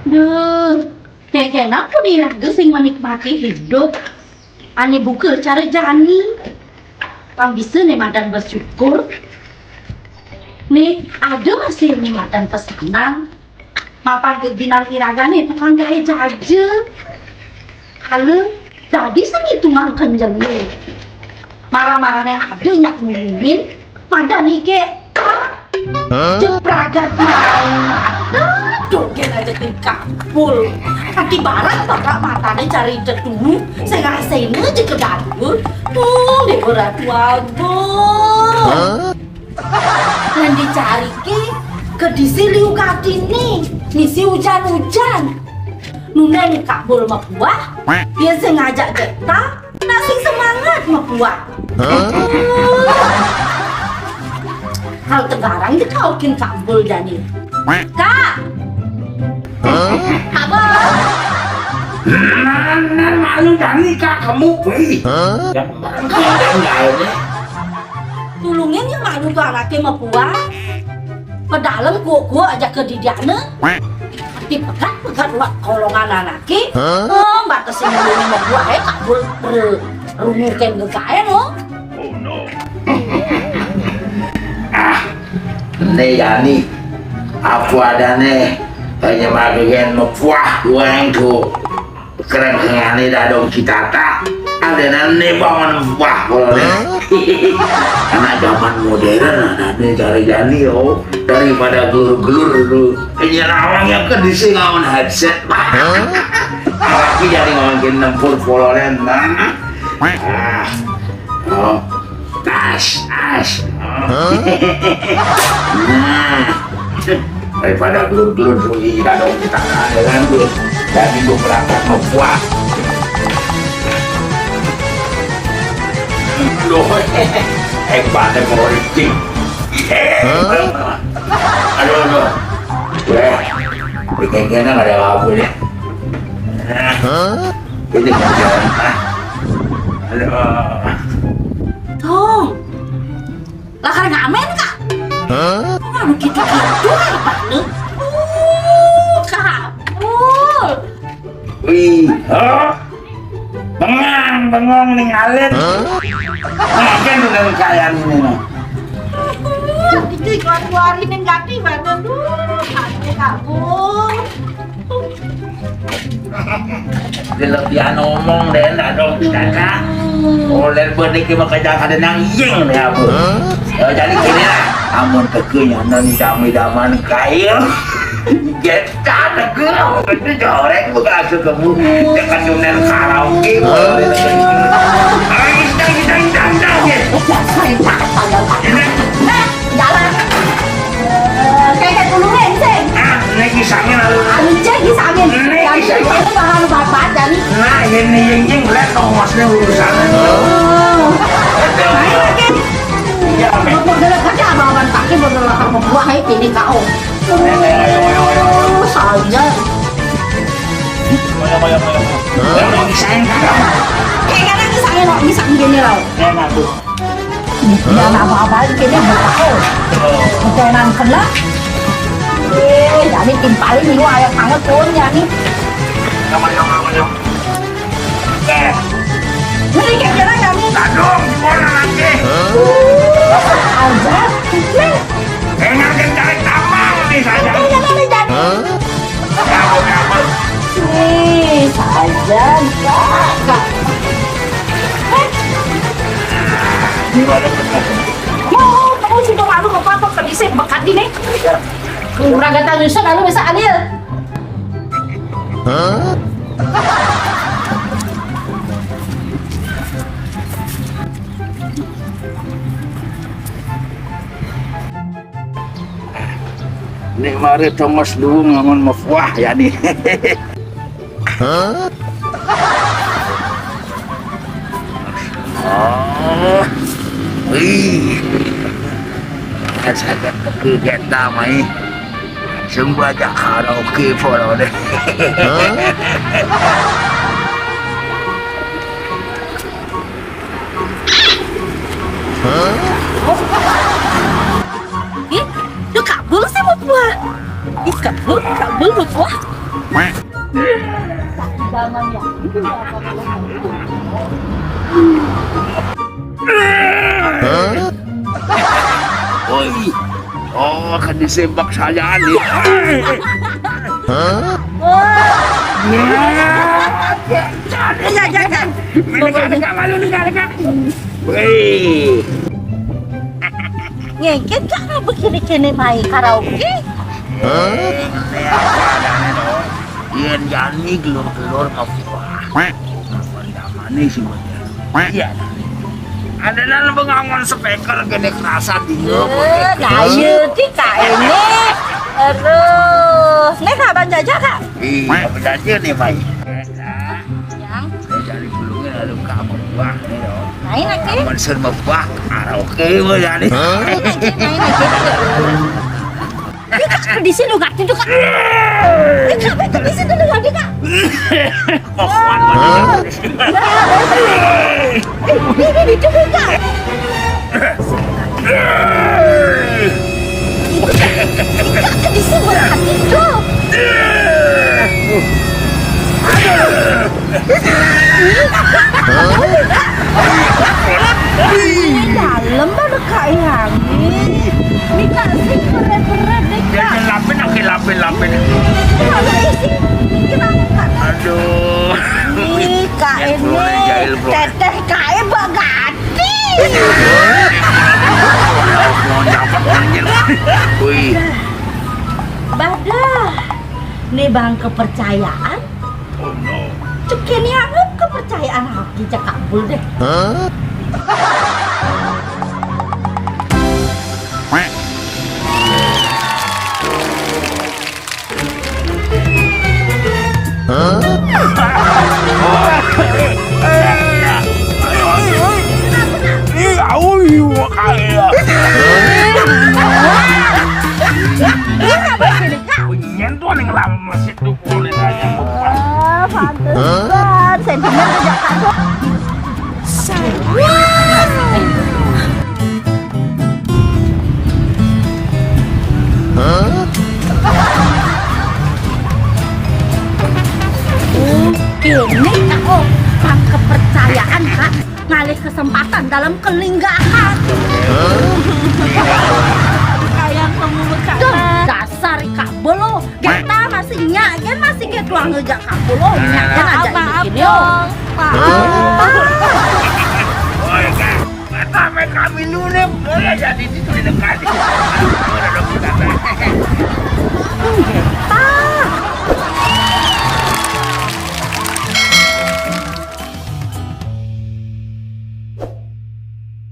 Duh, kayak aku nih lagi sing menikmati hidup. Ani buka cara jani. Pang bisa nih madan bersyukur. Nih ada masih nih madan pesanan. Mapan ke binal iraga nih tukang gaya jaja. Kalau tadi seni tungang kenjeng nih. Marah-marahnya ada nyak ngumumin. Madan nih ke. Cepragat main. Joget aja ke kapul. Kaki barat bakal matanya cari dedu. Saya ngerasain aja ke dapur. Deh berat waduh. Dan dicari ke disi liu kadini. Nisi hujan-hujan. Nuna ini kapul sama buah. Dia sengaja getah. Nasi semangat sama buah. Hal tegarang itu kaukin kapul jani. Kak! Apa? Malu Dani kak kamu wih. Tulungin yang malu tuh anaknya sama buah. Ke dalam gua aja ke didiana. Dipegat buat kolongan anaknya. Batasin dulu sama buah kabul rumukin ke kaya no. Nih Dani, aku ada nih. Hanya bagian membuah yang tuh keren kengani dadong kita tak ada nanti bangun buah kalau anak zaman modern ada nih cari oh daripada gelur-gelur dulu penyerawang yang ke disini ngawon headset tapi jadi ngomongin nempur pololen oh tas daripada gelur-gelur sunyi dong kita kan dan itu berangkat membuat loh hebatnya politik aduh bikin-bikinnya gak ada apa-apa deh ini kerjaan aduh Tuh, lah kan ngamen kak? Nganu gitu-gitu apa lu? Kabul. wih bengong ninggalin ngapain dengan kalian ini no Itu keluarin yang ganti badan dulu. Ada kabul. Dilebihan ngomong deh lah dong kakak oleh berdik makanya ada nang yeng deh aku jadi gini lah amun kekenyangan daman kaya kita negara itu jorek bukan asal kamu dekat dunia karaoke Jalan. Kayak tulungin sih. ini kisahnya lalu Cek disangin. Yang itu bahan babat jadi. nah ini yang lihat nomosnya urusan Ya, bergerak aja abang-abang kaki bergerak sama buah ini kau. Saja. Kayak kan disangin loh, disangin gini loh. Ya apa-apa ini berkau. Ketenan kena. Jadi timpalin ini ayam hangat pun ya nih. Ini kayak gimana kamu? Tadong, orang lagi. Aja. Enggak cari tambang nih saya. Nih, saja kakak. Kamu sih tuh malu kepatok tadi saya bekat ini. Kurang gata nyusun lalu bisa adil. Nih mari Thomas dulu ngomong mafwah ya nih. Oh, wih, saya kita mai, semua aja karaoke polo deh. Ih, lu kabul sih mau buah. Ih, kabul mau buah. Jangan ya. Oi. Oh, akan disembak saya nih. Ya, jangan. Enggak malu enggak. Wih. Ngengket jangan begini-gini main karaoke. Iyan yani gelur-gelur ngepah. Manis sih iya. Ada nang bengangon speaker gede kerasa dingin. Kayu ti kak ini. Aduh, ini kapan jajah kak? Iya, berjajah nih, Mai. Yang Dari belungnya lalu kamu buah nih dong. main lagi. Aman serba buah, karaoke mau jadi. Main lagi. Kak, di sini kak, itu kak. Kak, di sini dulu lagi kak. Kokuan banget. Ini juga kak. Kak, di sini hati tuh. Ini dalam mana kak yang ini kak sih keren-keren deh kak. Jangan lapin. Kalau isi kita kak. Aduh. Ih kak Jahil, ini bro. teteh kak bagati. Mau dapat anjir. Wih. Badah. Nih bang kepercayaan. Oh no. Cekin anggap kepercayaan haki cakap bul deh. Nyentuh yang lama masih tuh boleh aja. Pantesan sentimen sejak kapan? Ini kak, bang kepercayaan kak, ngalih kesempatan dalam kelinggahan. Kayak kamu dasar kak bolo, kita masih nyak, kan masih ke tuang ngejak kak bolo, nyak kan aja begini yo. Kata mereka minumnya boleh jadi itu di dekat.